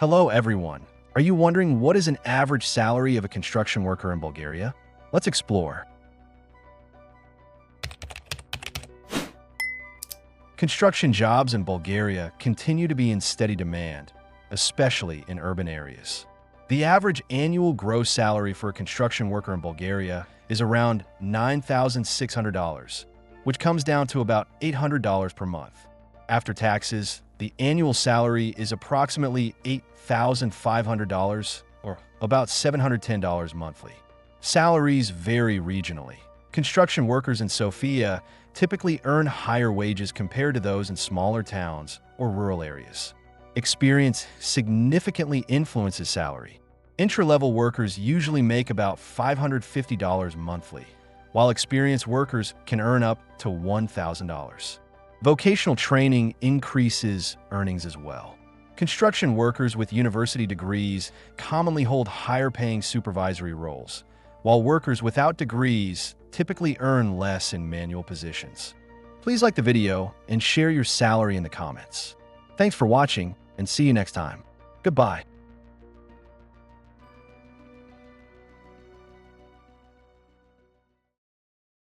Hello, everyone. Are you wondering what is an average salary of a construction worker in Bulgaria? Let's explore. Construction jobs in Bulgaria continue to be in steady demand, especially in urban areas. The average annual gross salary for a construction worker in Bulgaria is around $9,600, which comes down to about $800 per month. After taxes, the annual salary is approximately $8,500, or about $710 monthly. Salaries vary regionally. Construction workers in Sofia typically earn higher wages compared to those in smaller towns or rural areas. Experience significantly influences salary. Entry-level workers usually make about $550 monthly, while experienced workers can earn up to $1,000. Vocational training increases earnings as well. Construction workers with university degrees commonly hold higher-paying supervisory roles, while workers without degrees typically earn less in manual positions. Please like the video and share your salary in the comments. Thanks for watching, and see you next time. Goodbye.